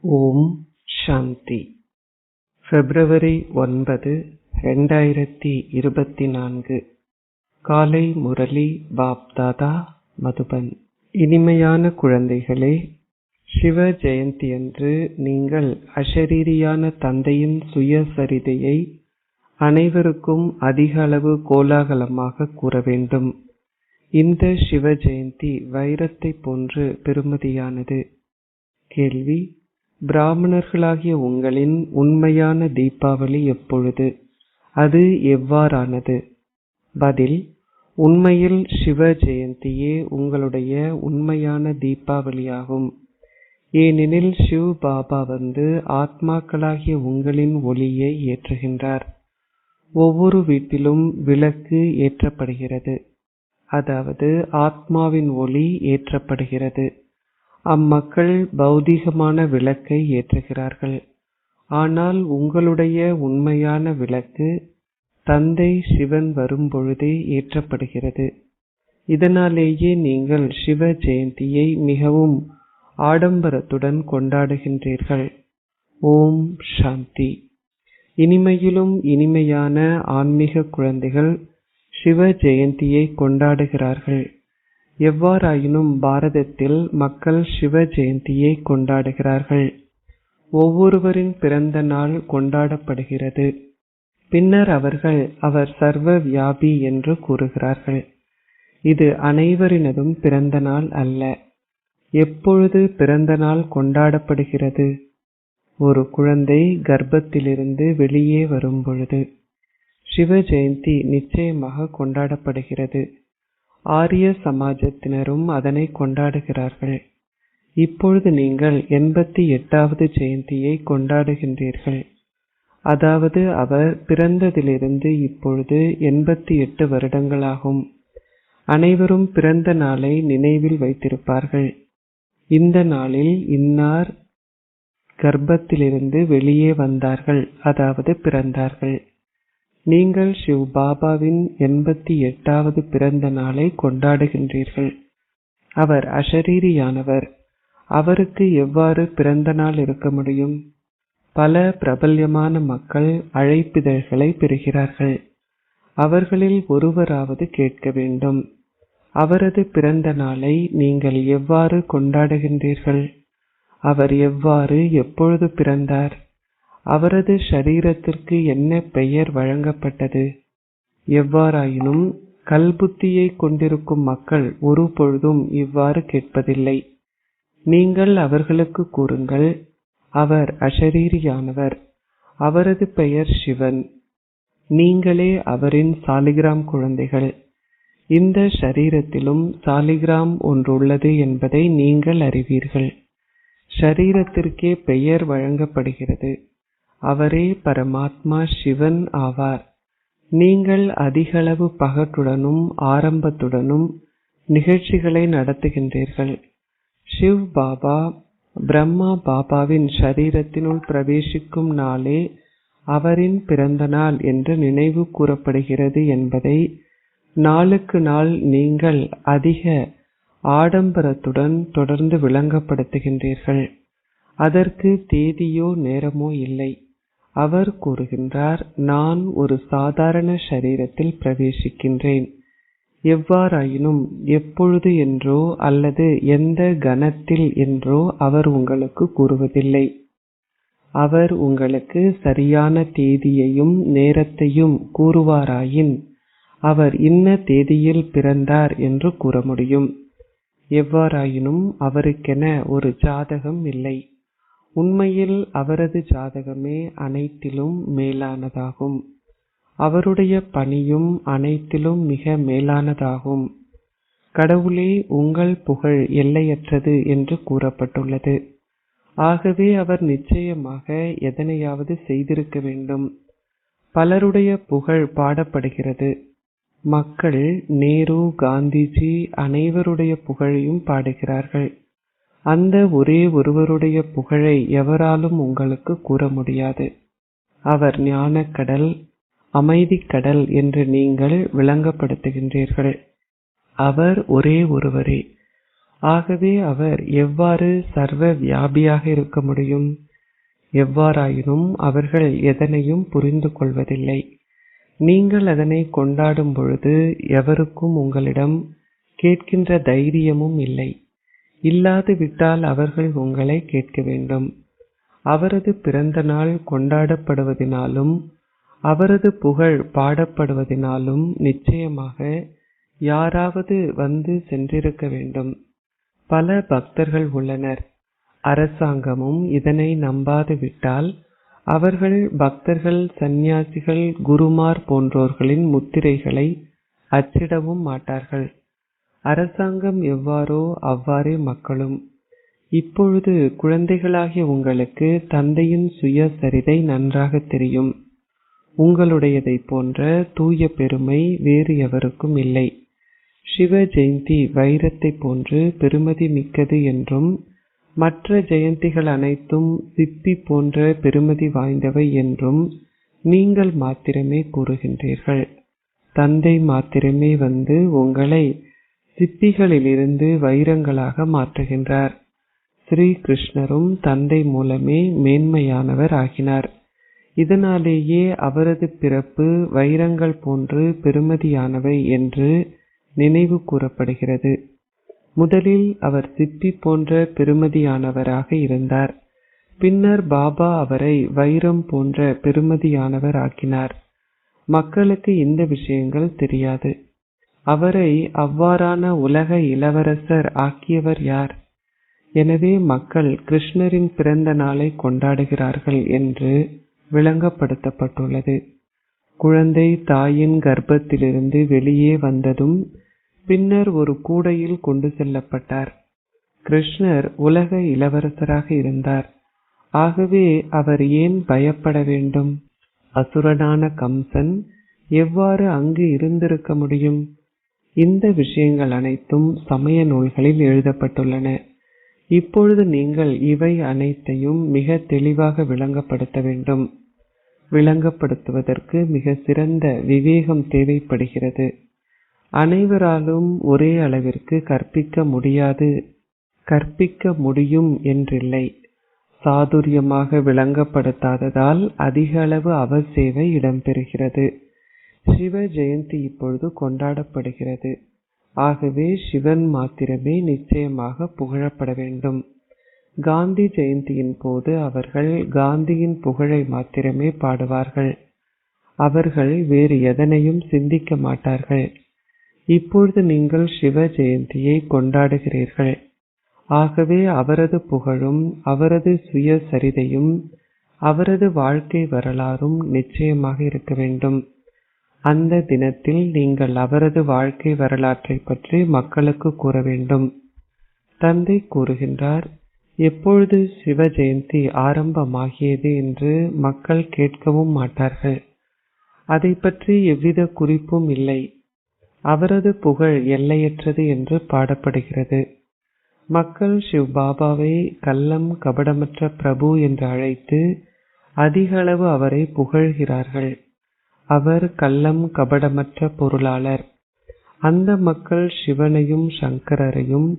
ஓம் சாந்தி. February 9, 2024. காலை முரளி பாப்தாதா, மதுபன். இனிமையான குழந்தைகளே, சிவ ஜெயந்தியன்று நீங்கள் அஷரீரியான தந்தையின் சுயசரிதையை அனைவருக்கும் அதிக அளவு கோலாகலமாக கூற வேண்டும். இந்த சிவ ஜெயந்தி வைரத்தை போன்று பெருமதியானது. கேள்வி: பிராமணர்களாகிய உங்களின் உண்மையான தீபாவளி எப்பொழுது? அது எவ்வாறானது? பதில்: உண்மையில் சிவ ஜெயந்தியே உங்களுடைய உண்மையான தீபாவளியாகும். ஏனெனில் சிவ் பாபா ஆத்மாக்களாகிய உங்களின் ஒளியை ஏற்றுகின்றார். ஒவ்வொரு வீட்டிலும் விளக்கு ஏற்றப்படுகிறது, அதாவது ஆத்மாவின் ஒளி ஏற்றப்படுகிறது. அம்மக்கள் பௌதீகமான விளக்கை ஏற்றுகிறார்கள். ஆனால் உங்களுடைய உண்மையான விளக்கு தந்தை சிவன் வரும்பொழுதே ஏற்றப்படுகிறது. இதனாலேயே நீங்கள் சிவ ஜெயந்தியை மிகவும் ஆடம்பரத்துடன் கொண்டாடுகின்றீர்கள். ஓம் சாந்தி. இனிமையிலும் இனிமையான ஆன்மீக குழந்தைகள் சிவ ஜெயந்தியை கொண்டாடுகிறார்கள். எவ்வாறாயினும் பாரதத்தில் மக்கள் சிவ ஜெயந்தியை கொண்டாடுகிறார்கள். ஒவ்வொருவரின் பிறந்த நாள் கொண்டாடப்படுகிறது. பின்னர் அவர்கள் அவர் சர்வ வியாபி என்று கூறுகிறார்கள். இது அனைவரினதும் பிறந்த நாள் அல்ல. எப்பொழுது பிறந்த நாள் கொண்டாடப்படுகிறது? ஒரு குழந்தை கர்ப்பத்திலிருந்து வெளியே வரும் பொழுது சிவ ஜெயந்தி நிச்சயமாக கொண்டாடப்படுகிறது. ஆரிய சமாஜத்தினரும் அதனை கொண்டாடுகிறார்கள். இப்பொழுது நீங்கள் 88வது ஜெயந்தியை கொண்டாடுகின்றீர்கள். அதாவது அவர் பிறந்ததிலிருந்து இப்பொழுது 88 வருடங்களாகும். அனைவரும் பிறந்த நாளை நினைவில் வைத்திருப்பார்கள். இந்த நாளில் இன்னார் கர்ப்பத்திலிருந்து வெளியே வந்தார்கள், அதாவது பிறந்தார்கள். நீங்கள் சிவ் பாபாவின் 88வது பிறந்த நாளை கொண்டாடுகின்றீர்கள். அவர் அஷரீரியானவர். அவருக்கு எவ்வாறு பிறந்த நாள் இருக்க முடியும்? பல பிரபல்யமான மக்கள் அழைப்பிதழ்களை பெறுகிறார்கள். அவர்களில் ஒருவராவது கேட்க வேண்டும், அவரது பிறந்த நாளை நீங்கள் எவ்வாறு கொண்டாடுகின்றீர்கள்? அவர் எவ்வாறு எப்பொழுது பிறந்தார்? அவரது ஷரீரத்திற்கு என்ன பெயர் வழங்கப்பட்டது? எவ்வாறாயினும் கல்புத்தியை கொண்டிருக்கும் மக்கள் ஒரு பொழுதும் இவ்வாறு கேட்பதில்லை. நீங்கள் அவர்களுக்கு கூறுங்கள், அவர் அஷரீரியானவர். அவரது பெயர் சிவன். நீங்களே அவரின் சாலிகிராம் குழந்தைகள். இந்த ஷரீரத்திலும் சாலிகிராம் ஒன்றுள்ளது என்பதை நீங்கள் அறிவீர்கள். ஷரீரத்திற்கே பெயர் வழங்கப்படுகிறது. அவரே பரமாத்மா சிவன் ஆவார். நீங்கள் அதிகளவு பகட்டுடனும் ஆரம்பத்துடனும் நிகழ்ச்சிகளை நடத்துகின்றீர்கள். சிவ் பாபா பிரம்மா பாபாவின் ஷரீரத்தினுள் பிரவேசிக்கும் நாளே அவரின் பிறந்த நாள் என்று நினைவு கூறப்படுகிறது என்பதை நாளுக்கு நாள் நீங்கள் அதிக ஆடம்பரத்துடன் தொடர்ந்து விளங்கப்படுத்துகின்றீர்கள். அதற்கு தேதியோ நேரமோ இல்லை. அவர் கூறுகின்றார், நான் ஒரு சாதாரண ஷரீரத்தில் பிரவேசிக்கின்றேன். எவ்வாறாயினும் எப்பொழுது என்றோ அல்லது எந்த கணத்தில் என்றோ அவர் உங்களுக்கு கூறுவதில்லை. அவர் உங்களுக்கு சரியான தேதியையும் நேரத்தையும் கூறுவாராயின் அவர் இன்ன தேதியில் பிறந்தார் என்று கூற முடியும். எவ்வாறாயினும் அவருக்கென ஒரு ஜாதகம் இல்லை. உண்மையில் அவரது ஜாதகமே அனைத்திலும் மேலானதாகும். அவருடைய பணியும் அனைத்திலும் மிக மேலானதாகும். கடவுளே உங்கள் புகழ் எல்லையற்றது என்று கூறப்பட்டுள்ளது. ஆகவே அவர் நிச்சயமாக எதனையாவது செய்திருக்க வேண்டும். பலருடைய புகழ் பாடப்படுகிறது. மக்கள் நேரு, காந்திஜி அனைவருடைய புகழையும் பாடுகிறார்கள். அந்த ஒரே ஒருவருடைய புகழை எவராலும் உங்களுக்கு கூற முடியாது. அவர் ஞானக்கடல், அமைதிக்கடல் என்று நீங்கள் விளங்கப்படுத்துகின்றீர்கள். அவர் ஒரே ஒருவரே. ஆகவே அவர் எவ்வாறு சர்வ வியாபியாக இருக்க முடியும்? எவ்வாறாயினும் அவர்கள் எதனையும் புரிந்து கொள்வதில்லை. நீங்கள் அதனை கொண்டாடும் பொழுது எவருக்கும் உங்களிடம் கேட்கின்ற தைரியமும் இல்லை. இல்லாது விட்டால் அவர்கள் உங்களை கேட்க வேண்டும். அவரது பிறந்த நாள் கொண்டாடப்படுவதினாலும் அவரது புகழ் பாடப்படுவதினாலும் நிச்சயமாக யாராவது வந்து சென்றிருக்க வேண்டும். பல பக்தர்கள் உள்ளனர். அரசாங்கமும் இதனை நம்பாது விட்டால் அவர்கள் பக்தர்கள், சந்நியாசிகள், குருமார் போன்றோர்களின் முத்திரைகளை அச்சிடவும் மாட்டார்கள். அரசாங்கம் எவ்வாறோ அவ்வாறே மக்களும். இப்பொழுது குழந்தைகளாகிய உங்களுக்கு தந்தையின் சுயசரிதை நன்றாக தெரியும். உங்களுடையதை போன்ற தூய பெருமை வேறு எவருக்கும் இல்லை. சிவ ஜெயந்தி வைரத்தை போன்று பெருமதி மிக்கது என்றும் மற்ற ஜெயந்திகள் அனைத்தும் சிப்பி போன்ற பெருமதி வாய்ந்தவை என்றும் நீங்கள் மாத்திரமே கூறுகின்றீர்கள். தந்தை மாத்திரமே வந்து உங்களை சிப்பிகளிலிருந்து வைரங்களாக மாற்றுகின்றார். ஸ்ரீ கிருஷ்ணரும் தந்தை மூலமே மேன்மையானவர் ஆகினார். இதனாலேயே அவரது பிறப்பு வைரங்கள் போன்று பெருமதியானவை என்று நினைவு கூறப்படுகிறது. முதலில் அவர் சிப்பி போன்ற பெருமதியானவராக இருந்தார். பின்னர் பாபா அவரை வைரம் போன்ற பெருமதியானவர் ஆக்கினார். மக்களுக்கு இந்த விஷயங்கள் தெரியாது. அவரை அவ்வாறான உலக இளவரசர் ஆக்கியவர் யார்? எனவே மக்கள் கிருஷ்ணரின் பிறந்த நாளை கொண்டாடுகிறார்கள் என்று விளங்கப்படுத்தப்பட்டுள்ளது. குழந்தை தாயின் கர்ப்பத்திலிருந்து வெளியே வந்ததும் பின்னர் ஒரு கூடையில் கொண்டு செல்லப்பட்டார். கிருஷ்ணர் உலக இளவரசராக இருந்தார். ஆகவே அவர் ஏன் பயப்பட வேண்டும்? அசுரனான கம்சன் எவ்வாறு அங்கு இருந்திருக்க முடியும்? இந்த விஷயங்கள் அனைத்தும் சமய நூல்களில் எழுதப்பட்டுள்ளன. இப்பொழுது நீங்கள் இவை அனைத்தையும் மிக தெளிவாக விளங்கப்படுத்த வேண்டும். விளங்கப்படுத்துவதற்கு மிக சிறந்த விவேகம் தேவைப்படுகிறது. அனைவராலும் ஒரே அளவிற்கு கற்பிக்க முடியாது, கற்பிக்க முடியும் என்றில்லை. சாதுரியமாக விளங்கப்படுத்தாததால் அதிக அளவு அவசேவை இடம்பெறுகிறது. சிவ ஜெயந்தி இப்பொழுது கொண்டாடப்படுகிறது. ஆகவே சிவன் மாத்திரமே நிச்சயமாக புகழப்பட வேண்டும். காந்தி ஜெயந்தியின் போது அவர்கள் காந்தியின் புகழை மாத்திரமே பாடுவார்கள். அவர்கள் வேறு எதனையும் சிந்திக்க மாட்டார்கள். இப்பொழுது நீங்கள் சிவ ஜெயந்தியை கொண்டாடுகிறீர்கள். ஆகவே அவரது புகழும் அவரது சுயசரிதையும் அவரது வாழ்க்கை வரலாறும் நிச்சயமாக இருக்க வேண்டும். அந்த தினத்தில் நீங்கள் அவரது வாழ்க்கை வரலாற்றை பற்றி மக்களுக்கு கூற வேண்டும். தந்தை கூறுகின்றார், எப்பொழுது சிவ ஜெயந்தி ஆரம்பமாகியது என்று மக்கள் கேட்கவும் மாட்டார்கள். அதை பற்றி எவ்வித குறிப்பும் இல்லை. அவரது புகழ் எல்லையற்றது என்று பாடப்படுகிறது. மக்கள் சிவ் பாபாவை கள்ளம் கபடமற்ற பிரபு என்று அழைத்து அதிக அளவு அவரை புகழ்கிறார்கள். அவர் கள்ளம் கபடமற்ற பொருளாளர். அந்த மக்கள் சிவனையும் சங்கரரையும்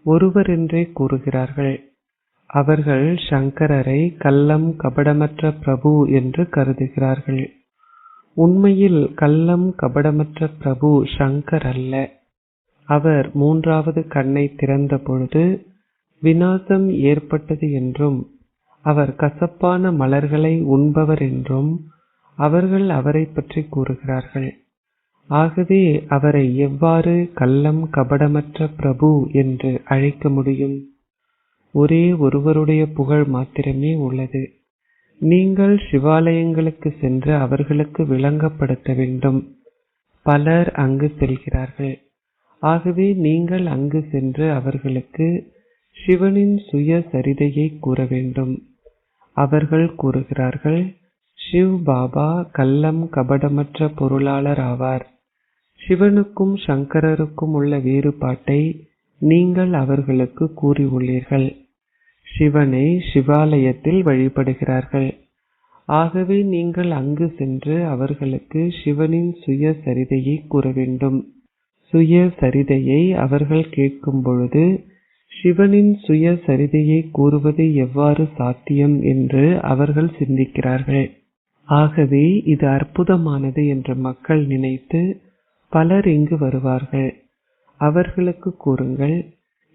ஒருவரென்றே கூறுகிறார்கள். அவர்கள் சங்கரரை கள்ளம் கபடமற்ற பிரபு என்று கருதுகிறார்கள். உண்மையில் கள்ளம் கபடமற்ற பிரபு சங்கர் அல்ல. அவர் மூன்றாவது கண்ணை திறந்த பொழுது விநாசம் ஏற்பட்டது என்றும் அவர் கசப்பான மலர்களை உண்பவர் என்றும் அவர்கள் அவரை பற்றி கூறுகிறார்கள். ஆகவே அவரை எவ்வாறு கள்ளம் கபடமற்ற பிரபு என்று அழைக்க முடியும்? ஒரே ஒருவருடைய புகழ் மாத்திரமே உள்ளது. நீங்கள் சிவாலயங்களுக்கு சென்று அவர்களுக்கு விளங்கப்படுத்த வேண்டும். பலர் அங்கு செல்கிறார்கள். ஆகவே நீங்கள் அங்கு சென்று அவர்களுக்கு சிவனின் சுயசரிதையை கூற வேண்டும். அவர்கள் கூறுகிறார்கள், சிவ் பாபா கள்ளம் கபடமற்ற பொருளாளர் ஆவார். சிவனுக்கும் சங்கரருக்கும் உள்ள வேறுபாட்டை நீங்கள் அவர்களுக்கு கூறியுள்ளீர்கள். சிவனை சிவாலயத்தில் வழிபடுகிறார்கள். ஆகவே நீங்கள் அங்கு சென்று அவர்களுக்கு சிவனின் சுயசரிதையை கூற வேண்டும். சுயசரிதையை அவர்கள் கேட்கும் பொழுது சிவனின் சுயசரிதையை கூறுவது எவ்வாறு சாத்தியம் என்று அவர்கள் சிந்திக்கிறார்கள். ஆகவே இது அற்புதமானது என்று மக்கள் நினைத்து பலர் இங்கு வருவார்கள். அவர்களுக்கு கூறுங்கள்,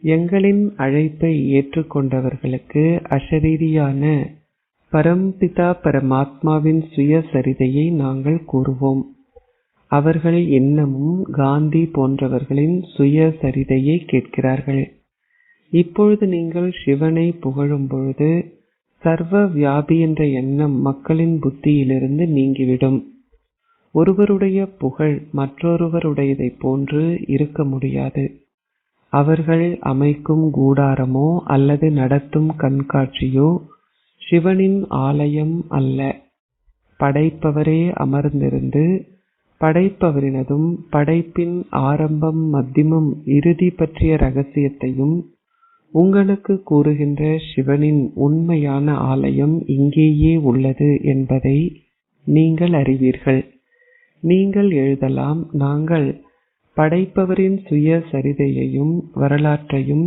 எங்களின் அழைப்பை ஏற்றுக்கொண்டவர்களுக்கு அசரீரியான பரம்பிதா பரமாத்மாவின் சுயசரிதையை நாங்கள் கூறுவோம். அவர்கள் இன்னமும் காந்தி போன்றவர்களின் சுயசரிதையை கேட்கிறார்கள். இப்பொழுது நீங்கள் சிவனை புகழும் பொழுது சர்வ வியாபி என்ற எண்ணம் மக்களின் புத்தியிலிருந்து நீங்கிவிடும். ஒருவருடைய புகழ் மற்றொருவருடையதை போன்று இருக்க முடியாது. அவர்கள் அமைக்கும் கூடாரமோ அல்லது நடத்தும் கண்காட்சியோ சிவனின் ஆலயம் அல்ல. படைப்பவரே அமர்ந்திருந்து படைப்பவரினதும் படைப்பின் ஆரம்பம் மத்தியமம் இறுதி பற்றிய ரகசியத்தையும் உங்களுக்கு கூறுகின்ற சிவனின் உண்மையான ஆலயம் இங்கேயே உள்ளது என்பதை நீங்கள் அறிவீர்கள். நீங்கள் எழுதலாம், நாங்கள் படைப்பவரின் சுயசரிதையையும் வரலாற்றையும்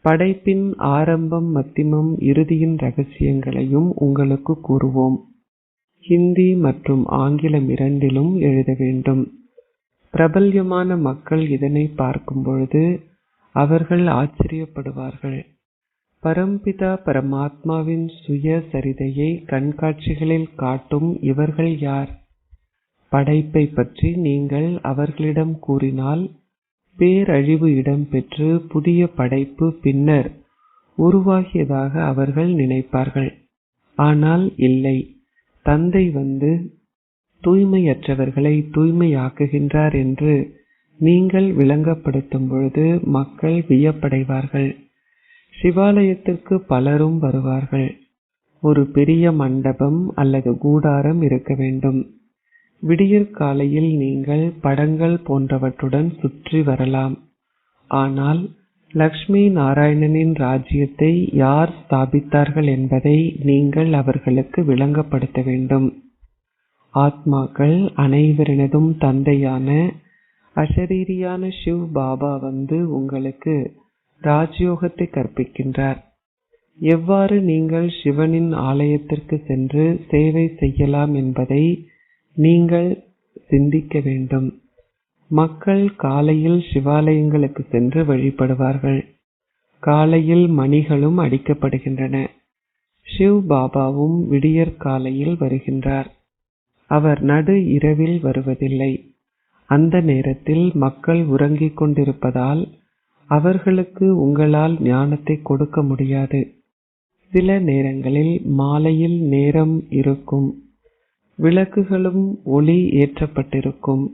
படைப்பின் ஆரம்பம் மத்தியமம் இறுதியின் ரகசியங்களையும் உங்களுக்கு கூறுவோம். ஹிந்தி மற்றும் ஆங்கிலம் இரண்டிலும் எழுத வேண்டும். பிரபல்யமான மக்கள் இதனை பார்க்கும் பொழுது அவர்கள் ஆச்சரியப்படுவார்கள். பரம்பிதா பரமாத்மாவின் சுயசரிதையை கண்காட்சிகளில் காட்டும் இவர்கள் யார்? படைப்பை பற்றி நீங்கள் அவர்களிடம் கூறினால் பேரழிவு இடம்பெற்று புதிய படைப்பு பின்னர் உருவாகியதாக அவர்கள் நினைப்பார்கள். ஆனால் இல்லை, தந்தை வந்து தூய்மையற்றவர்களை தூய்மையாக்குகின்றார் என்று நீங்கள் விளங்கப்படுத்தும் பொழுது மக்கள் வியப்படைவார்கள். சிவாலயத்திற்கு பலரும் வருவார்கள். ஒரு பெரிய மண்டபம் அல்லது கூடாரம் இருக்க வேண்டும். விடியற் காலையில் நீங்கள் படங்கள் போன்றவற்றுடன் சுற்றி வரலாம். ஆனால் லக்ஷ்மி நாராயணனின் ராஜ்யத்தை யார் ஸ்தாபித்தார்கள் என்பதை நீங்கள் அவர்களுக்கு விளங்கப்படுத்த வேண்டும். ஆத்மாக்கள் அனைவரினதும் தந்தையான அசரீரியான சிவ் பாபா வந்து உங்களுக்கு ராஜயோகத்தை கற்பிக்கின்றார். எவ்வாறு நீங்கள் சிவனின் ஆலயத்திற்கு சென்று சேவை செய்யலாம் என்பதை நீங்கள் சிந்திக்க வேண்டும். மக்கள் காலையில் சிவாலயங்களுக்கு சென்று வழிபடுவார்கள். காலையில் மணிகளும் அடிக்கப்படுகின்றன. சிவ் பாபாவும் விடியற் காலையில் வருகின்றார். அவர் நடு இரவில் வருவதில்லை. அந்த நேரத்தில் மக்கள் உறங்கிக் கொண்டிருப்பதால் அவர்களுக்கு உங்களால் ஞானத்தை கொடுக்க முடியாது. சில நேரங்களில் மாலையில் நேரம் இருக்கும். விளக்குகளும் ஒளி ஏற்றப்பட்டிருக்கும்.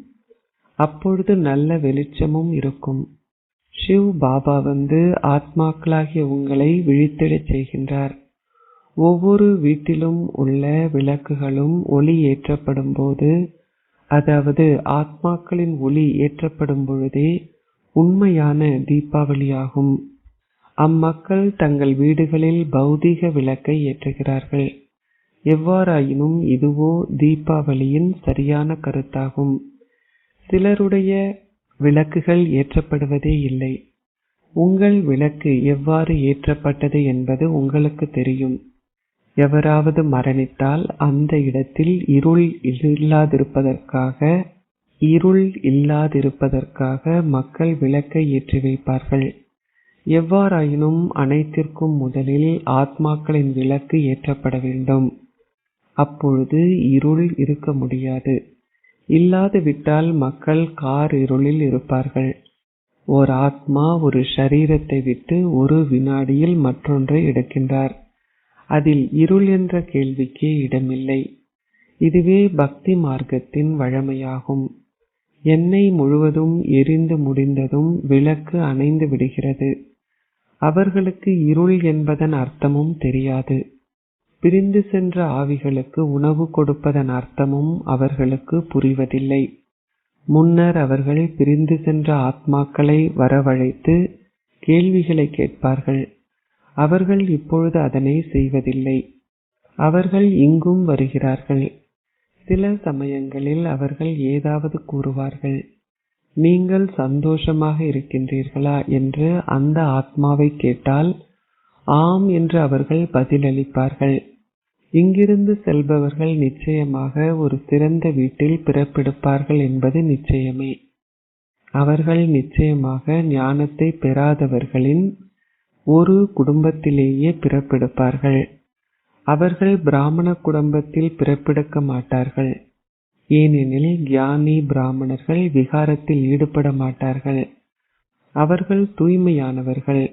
அப்பொழுது நல்ல வெளிச்சமும் இருக்கும். சிவ் பாபா வந்து ஆத்மாக்களாகிய உங்களை விழித்திடச் செய்கின்றார். ஒவ்வொரு வீட்டிலும் உள்ள விளக்குகளும் ஒளி ஏற்றப்படும் போது, அதாவது ஆத்மாக்களின் ஒளி ஏற்றப்படும் பொழுதே உண்மையான தீபாவளியாகும். அம்மக்கள் தங்கள் வீடுகளில் பௌதீக விளக்கை ஏற்றுகிறார்கள். எவ்வாறாயினும் இதுவோ தீபாவளியின் சரியான கருத்தாகும். சிலருடைய விளக்குகள் ஏற்றப்படுவதே இல்லை. உங்கள் விளக்கு எவ்வாறு ஏற்றப்பட்டது என்பது உங்களுக்கு தெரியும். எவராவது மரணித்தால் அந்த இடத்தில் இருள் இல்லாதிருப்பதற்காக மக்கள் விளக்கை ஏற்றி வைப்பார்கள். எவ்வாறாயினும் அனைத்திற்கும் முதலில் ஆத்மாக்களின் விளக்கு ஏற்றப்பட வேண்டும். அப்பொழுது இருள் இருக்க முடியாது. இல்லாது விட்டால் மக்கள் கார் இருளில் இருப்பார்கள். ஓர் ஆத்மா ஒரு ஷரீரத்தை விட்டு ஒரு வினாடியில் மற்றொன்றை எடுக்கின்றார். அதில் இருள் என்ற கேள்விக்கே இடமில்லை. இதுவே பக்தி மார்க்கத்தின் வழமையாகும். எண்ணெய் முழுவதும் எரிந்து முடிந்ததும் விளக்கு அணைந்து விடுகிறது. அவர்களுக்கு இருள் என்பதன் அர்த்தமும் தெரியாது. பிரிந்து சென்ற ஆவிகளுக்கு உணவு கொடுப்பதன் அர்த்தமும் அவர்களுக்கு புரிவதில்லை. முன்னர் அவர்கள் பிரிந்து சென்ற ஆத்மாக்களை வரவழைத்து கேள்விகளை கேட்பார்கள். அவர்கள் இப்பொழுது அதனை செய்வதில்லை. அவர்கள் இங்கும் வருகிறார்கள். சில சமயங்களில் அவர்கள் ஏதாவது கூறுவார்கள். நீங்கள் சந்தோஷமாக இருக்கின்றீர்களா என்று அந்த ஆத்மாவை கேட்டால் ஆம் என்று அவர்கள் பதிலளிப்பார்கள். இங்கிருந்து செல்பவர்கள் நிச்சயமாக ஒரு சிறந்த வீட்டில் பிறப்பெடுப்பார்கள் என்பது நிச்சயமே. அவர்கள் நிச்சயமாக ஞானத்தை பெறாதவர்களின் ஒரு குடும்பத்திலேயே பிறப்பெடுப்பார்கள். அவர்கள் பிராமண குடும்பத்தில் பிறப்பெடுக்க மாட்டார்கள். ஏனெனில் ஞானி பிராமணர்கள் விகாரத்தில் ஈடுபட மாட்டார்கள். அவர்கள் தூய்மையானவர்கள்.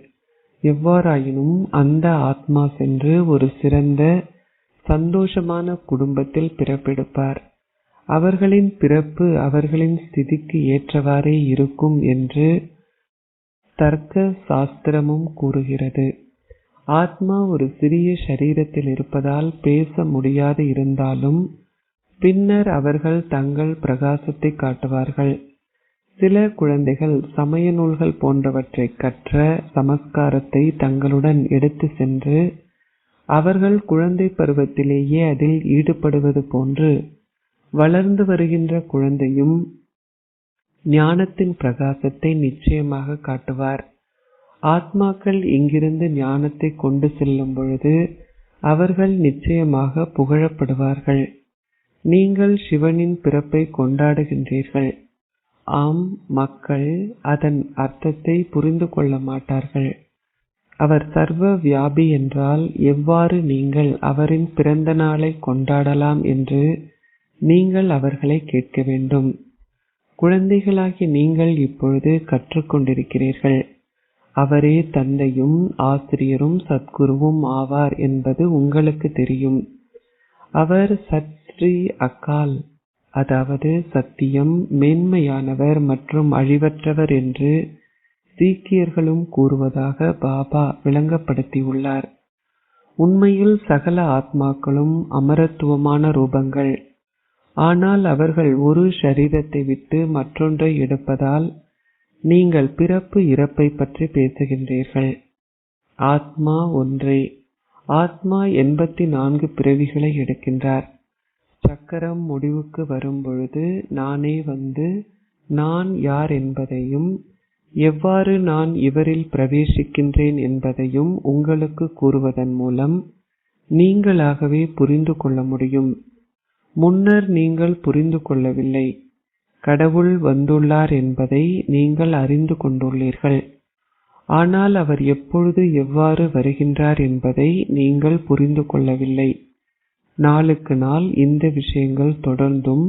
எவ்வாறாயினும் அந்த ஆத்மா சென்று ஒரு சிறந்த சந்தோஷமான குடும்பத்தில் பிறப்பெடுப்பார். அவர்களின் பிறப்பு அவர்களின் ஸ்திதிக்கு ஏற்றவாறே இருக்கும் என்று தர்க்க சாஸ்திரமும் கூறுகிறது. ஆத்மா ஒரு சிறிய சரீரத்தில் இருப்பதால் பேச முடியாது இருந்தாலும் பின்னர் அவர்கள் தங்கள் பிரகாசத்தை காட்டுவார்கள். சில குழந்தைகள் சமய நூல்கள் போன்றவற்றை கற்ற சமஸ்காரத்தை தங்களுடன் எடுத்து சென்று அவர்கள் குழந்தை பருவத்திலேயே அதில் ஈடுபடுவது போன்று வளர்ந்து வருகின்ற குழந்தையும் ஞானத்தின் பிரகாசத்தை நிச்சயமாக காட்டுவார். ஆத்மாக்கள் இங்கிருந்து ஞானத்தை கொண்டு செல்லும் பொழுது அவர்கள் நிச்சயமாக புகழப்படுவார்கள். நீங்கள் சிவனின் பிறப்பை கொண்டாடுகின்றீர்கள். ஆம், மக்கள் அதன் அர்த்தத்தை புரிந்து கொள்ள மாட்டார்கள். அவர் சர்வ வியாபி என்றால் எவ்வாறு நீங்கள் அவரின் பிறந்த நாளை கொண்டாடலாம் என்று நீங்கள் அவர்களை கேட்க வேண்டும். குழந்தைகளாகி நீங்கள் இப்பொழுது கற்றுக்கொண்டிருக்கிறீர்கள். அவரே தந்தையும் ஆசிரியரும் சத்குருவும் ஆவார் என்பது உங்களுக்கு தெரியும். அவர் சத் ஸ்ரீ அகால், அதாவது சத்தியம், மேன்மையானவர் மற்றும் அழிவற்றவர் என்று சீக்கியர்களும் கூறுவதாக பாபா விளங்கப்படுத்தியுள்ளார். உண்மையில் சகல ஆத்மாக்களும் அமரத்துவமான ரூபங்கள். ஆனால் அவர்கள் ஒரு சரீரத்தை விட்டு மற்றொன்றை எடுப்பதால் நீங்கள் பிறப்பு இறப்பை பற்றி பேசுகின்றீர்கள். ஆத்மா ஒன்றே. ஆத்மா 84 பிறவிகளை எடுக்கின்றார். சக்கரம் முடிவுக்கு வரும் பொழுது நானே வந்து நான் யார் என்பதையும் எவ்வாறு நான் இவரில் பிரவேசிக்கின்றேன் என்பதையும் உங்களுக்கு கூறுவதன் மூலம் நீங்களாகவே புரிந்து கொள்ள முடியும். முன்னர் நீங்கள் புரிந்து கொள்ளவில்லை. கடவுள் வந்துள்ளார் என்பதை நீங்கள் அறிந்து கொண்டுள்ளீர்கள். ஆனால் அவர் எப்பொழுது எவ்வாறு வருகின்றார் என்பதை நீங்கள் புரிந்து கொள்ளவில்லை. நாளுக்கு நாள் இந்த விஷயங்கள் தொடர்ந்தும்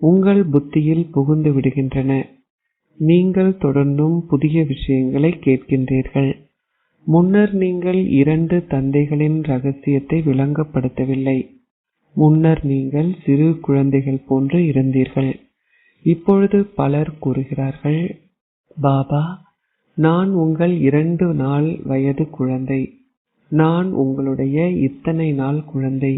உங்கள் புத்தியில் புகுந்து விடுகின்றன. நீங்கள் தொடர்ந்தும் புதிய விஷயங்களை கேட்கின்றீர்கள். முன்னர் நீங்கள் 2 தந்தைகளின் ரகசியத்தை விளங்கப்படுத்தவில்லை. முன்னர் நீங்கள் சிறு குழந்தைகள் போன்று இருந்தீர்கள். இப்பொழுது பலர் கூறுகிறார்கள், பாபா, நான் உங்கள் 2 நாள் வயது குழந்தை. நான் உங்களுடைய இத்தனை நாள் குழந்தை.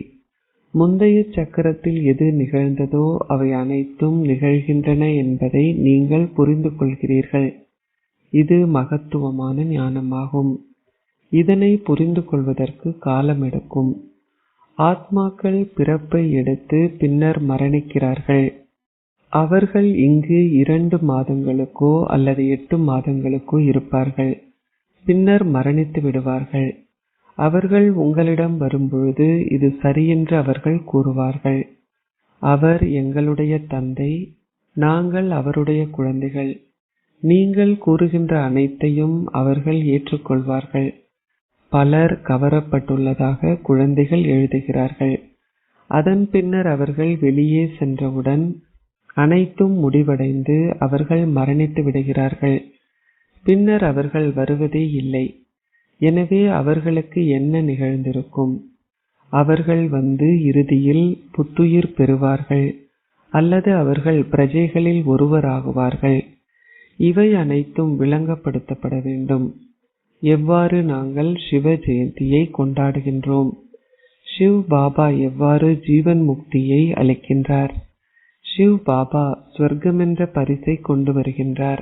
முந்தைய சக்கரத்தில் எது நிகழ்ந்ததோ அவை அனைத்தும் நிகழ்கின்றன என்பதை நீங்கள் புரிந்து கொள்கிறீர்கள். இது மகத்துவமான ஞானமாகும். இதனை புரிந்து கொள்வதற்கு காலம் எடுக்கும். ஆத்மாக்கள் பிறப்பை எடுத்து பின்னர் மரணிக்கிறார்கள். அவர்கள் இங்கு 2 மாதங்களுக்கோ அல்லது 8 மாதங்களுக்கோ இருப்பார்கள். பின்னர் மரணித்து விடுவார்கள். அவர்கள் உங்களிடம் வரும்பொழுது இது சரியென்று அவர்கள் கூறுவார்கள். அவர் எங்களுடைய தந்தை, நாங்கள் அவருடைய குழந்தைகள். நீங்கள் கூறுகின்ற அனைத்தையும் அவர்கள் ஏற்றுக்கொள்வார்கள். பலர் கவரப்பட்டுள்ளதாக குழந்தைகள் எழுதுகிறார்கள். அதன் பின்னர் அவர்கள் வெளியே சென்றவுடன் அனைத்தும் முடிவடைந்து அவர்கள் மரணித்து விடுகிறார்கள். பின்னர் அவர்கள் வருவதே இல்லை. எனவே அவர்களுக்கு என்ன நிகழ்ந்திருக்கும்? அவர்கள் வந்து இறுதியில் புத்துயிர் பெறுவார்கள் அல்லது அவர்கள் பிரஜைகளில் ஒருவராகுவார்கள். இவை அனைத்தும் விளங்கப்படுத்தப்பட வேண்டும். எவ்வாறு நாங்கள் சிவ ஜெயந்தியை கொண்டாடுகின்றோம்? சிவ் பாபா எவ்வாறு ஜீவன் முக்தியை அளிக்கின்றார்? சிவ் பாபா ஸ்வர்க்கமென்ற பரிசை கொண்டு வருகின்றார்.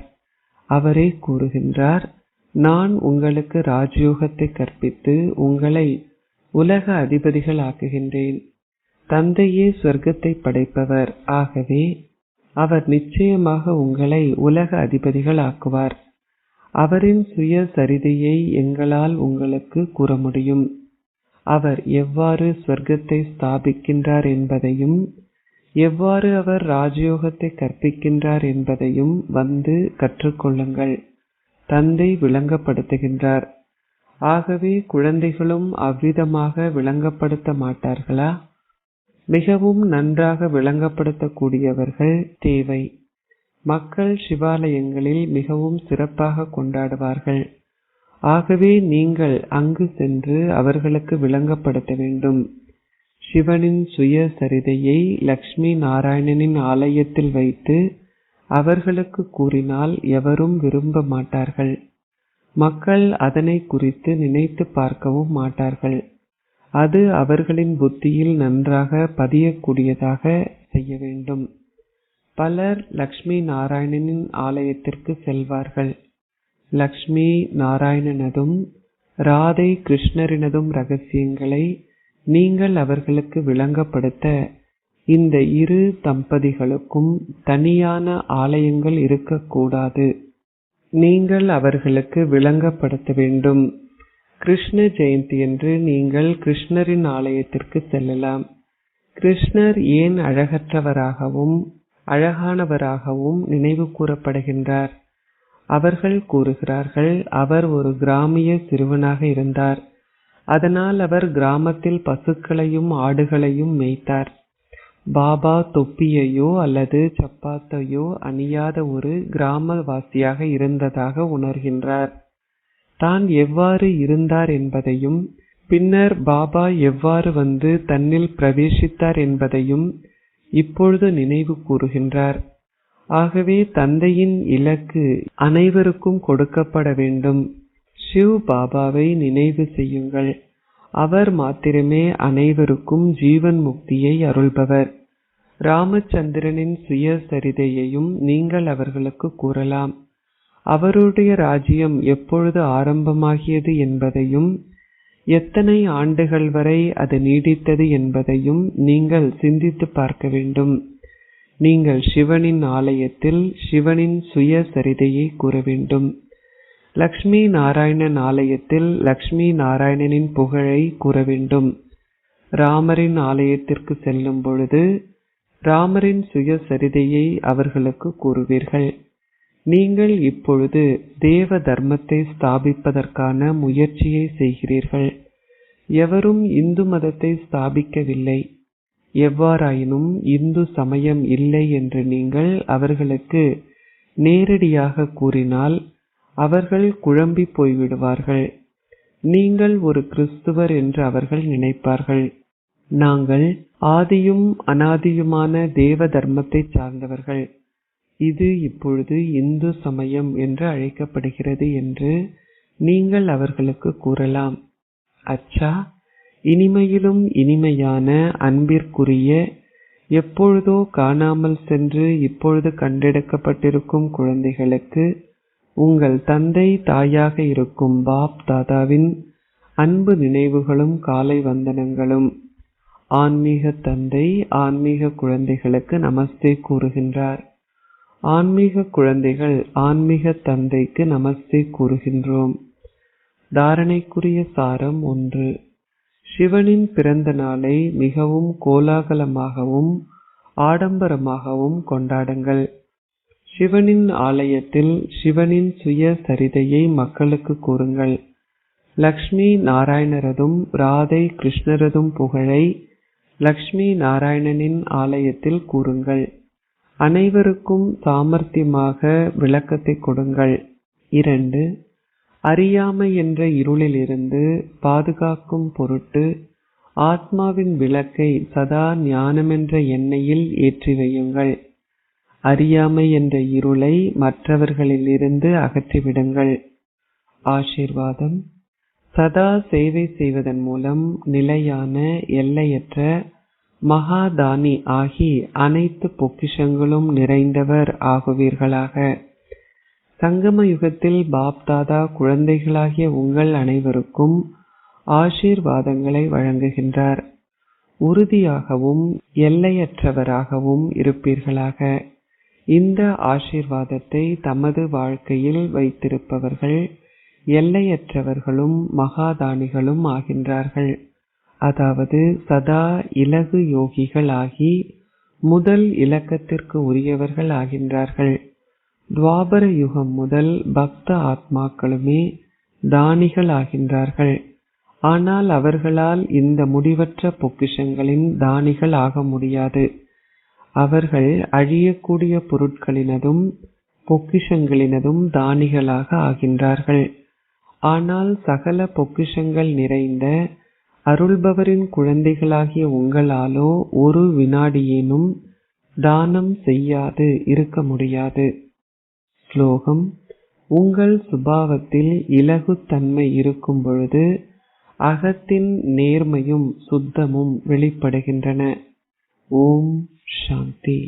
அவரே கூறுகின்றார், நான் உங்களுக்கு ராஜயோகத்தை கற்பித்து உங்களை உலக அதிபதிகள் ஆக்குகின்றேன். தந்தையே ஸ்வர்க்கத்தை படைப்பவர். ஆகவே அவர் நிச்சயமாக உங்களை உலக அதிபதிகள் ஆக்குவார். அவரின் சுய சரிதையை எங்களால் உங்களுக்கு கூற முடியும். அவர் எவ்வாறு ஸ்வர்க்கத்தை ஸ்தாபிக்கின்றார் என்பதையும் எவ்வாறு அவர் ராஜயோகத்தை கற்பிக்கின்றார் என்பதையும் வந்து கற்றுக்கொள்ளுங்கள். தந்தை விளங்கப்படுத்துகின்றார். ஆகவே குழந்தைகளும் அவ்விதமாக விளங்கப்படுத்த மாட்டார்களா? மிகவும் நன்றாக விளங்கப்படுத்தக்கூடியவர்கள் தேவை. மக்கள் சிவாலயங்களில் மிகவும் சிறப்பாக கொண்டாடுவார்கள். ஆகவே நீங்கள் அங்கு சென்று அவர்களுக்கு விளங்கப்படுத்த வேண்டும். சிவனின் சுய சரிதையை லக்ஷ்மி நாராயணனின் ஆலயத்தில் வைத்து அவர்களுக்கு கூறினால் எவரும் விரும்ப மாட்டார்கள். மக்கள் அதனை குறித்து நினைத்து பார்க்கவும் மாட்டார்கள். அது அவர்களின் புத்தியில் நன்றாக பதியக்கூடியதாக செய்ய வேண்டும். பலர் லக்ஷ்மி நாராயணனின் ஆலயத்திற்கு செல்வார்கள். லக்ஷ்மி நாராயணனதும் ராதை கிருஷ்ணரினதும் ரகசியங்களை நீங்கள் அவர்களுக்கு விளங்கப்படுத்த இந்த இரு தம்பதிகளுக்கும் தனியான ஆலயங்கள் இருக்கக்கூடாது. நீங்கள் அவர்களுக்கு விளங்கப்படுத்த வேண்டும். கிருஷ்ண ஜெயந்தியன்று நீங்கள் கிருஷ்ணரின் ஆலயத்திற்கு செல்லலாம். கிருஷ்ணர் ஏன் அழகற்றவராகவும் அழகானவராகவும் நினைவு கூறப்படுகின்றார்? அவர்கள் கூறுகிறார்கள், அவர் ஒரு கிராமிய சிறுவனாக இருந்தார். அதனால் அவர் கிராமத்தில் பசுக்களையும் ஆடுகளையும் மேய்த்தார். பாபா தொப்பியையோ அல்லது சப்பாத்தையோ அணியாத ஒரு கிராமவாசியாக இருந்ததாக உணர்கின்றார். தான் எவ்வாறு இருந்தார் என்பதையும் பின்னர் பாபா எவ்வாறு வந்து தன்னில் பிரவேசித்தார் என்பதையும் இப்பொழுது நினைவு கூறுகின்றார். ஆகவே தந்தையின் இலக்கு அனைவருக்கும் கொடுக்கப்பட வேண்டும். சிவ் பாபாவை நினைவு செய்யுங்கள். அவர் மாத்திரமே அனைவருக்கும் ஜீவன் முக்தியை அருள்பவர். ராமச்சந்திரனின் சுய சரிதையையும் நீங்கள் அவர்களுக்கு கூறலாம். அவருடைய ராஜ்யம் எப்பொழுது ஆரம்பமாகியது என்பதையும் எத்தனை ஆண்டுகள் வரை அது நீடித்தது என்பதையும் நீங்கள் சிந்தித்து பார்க்க வேண்டும். நீங்கள் சிவனின் ஆலயத்தில் சிவனின் சுய சரிதையை கூற வேண்டும். லக்ஷ்மி நாராயணன் ஆலயத்தில் லக்ஷ்மி நாராயணனின் புகழை கூற வேண்டும். ராமரின் ஆலயத்திற்கு செல்லும் பொழுது ராமரின் சுய சரிதையை அவர்களுக்கு கூறுவீர்கள். நீங்கள் இப்பொழுது தேவ தர்மத்தை ஸ்தாபிப்பதற்கான முயற்சியை செய்கிறீர்கள். எவரும் இந்து மதத்தை ஸ்தாபிக்கவில்லை. எவ்வாறாயினும் இந்து சமயம் இல்லை என்று நீங்கள் அவர்களுக்கு நேரடியாக கூறினால் அவர்கள் குழம்பி போய்விடுவார்கள். நீங்கள் ஒரு கிறிஸ்துவர் என்று அவர்கள் நினைப்பார்கள். நாங்கள் ஆதியும் அனாதியுமான தேவ தர்மத்தை சார்ந்தவர்கள். இது இப்பொழுது இந்து சமயம் என்று அழைக்கப்படுகிறது என்று நீங்கள் அவர்களுக்கு கூறலாம். அச்சா, இனிமையிலும் இனிமையான அன்பிற்குரிய எப்பொழுதோ காணாமல் சென்று இப்பொழுது கண்டெடுக்கப்பட்டிருக்கும் குழந்தைகளுக்கு உங்கள் தந்தை தாயாக இருக்கும் பாப் தாதாவின் அன்பு நினைவுகளும் காலை வந்தனங்களும். ஆன்மீக தந்தை ஆன்மீக குழந்தைகளுக்கு நமஸ்தே கூறுகின்றார். ஆன்மீக குழந்தைகள் ஆன்மீக தந்தைக்கு நமஸ்தே கூறுகின்றோம். தாரணைக்குரிய சாரம் 1. சிவனின் பிறந்த நாளை மிகவும் கோலாகலமாகவும் ஆடம்பரமாகவும் கொண்டாடுங்கள். சிவனின் ஆலயத்தில் சிவனின் சுய சரிதையை மக்களுக்கு கூறுங்கள். லக்ஷ்மி நாராயணரதும் ராதை கிருஷ்ணரதும் புகழை லக்ஷ்மி நாராயணனின் ஆலயத்தில் கூறுங்கள். அனைவருக்கும் சாமர்த்தியமாக விளக்கத்தை கொடுங்கள். 2. அறியாமை என்ற இருளிலிருந்து பாதுகாக்கும் பொருட்டு ஆத்மாவின் விளக்கை சதா ஞானமென்ற எண்ணெயில் ஏற்றி வையுங்கள். அறியாமை என்ற இருளை மற்றவர்களிலிருந்து அகற்றிவிடுங்கள். ஆசீர்வாதம். சதா சேவை செய்வதன் மூலம் நிலையான எல்லையற்ற மகாதானி ஆகி அனைத்து பொக்கிஷங்களும் நிறைந்தவர் ஆகுவீர்களாக. சங்கம யுகத்தில் பாப்தாதா குழந்தைகளாகிய உங்கள் அனைவருக்கும் ஆசீர்வாதங்களை இந்த ஆசீர்வாதத்தை தமது வாழ்க்கையில் வைத்திருப்பவர்கள் எல்லையற்றவர்களும் மகாதானிகளும் ஆகின்றார்கள். அதாவது சதா இலகு யோகிகள் ஆகி முதல் இலக்கத்திற்கு உரியவர்கள் ஆகின்றார்கள். துவாபர யுகம் முதல் பக்த ஆத்மாக்களுமே தானிகள் ஆகின்றார்கள். ஆனால் அவர்களால் இந்த முடிவற்ற பொக்கிஷங்களின் தானிகள் ஆக முடியாது. அவர்கள் அழியக்கூடிய பொருட்களினதும் பொக்கிஷங்களினதும் தானிகளாக ஆகின்றார்கள். ஆனால் சகல பொக்கிஷங்கள் நிறைந்த அருள்பவரின் குழந்தைகளாகிய உங்களாலோ ஒரு வினாடியேனும் தானம் செய்யாது இருக்க முடியாது. ஸ்லோகம்: உங்கள் சுபாவத்தில் இலகுத்தன்மை இருக்கும் பொழுது அகத்தின் நேர்மையும் சுத்தமும் வெளிப்படுகின்றன. ஓம் சாந்தி.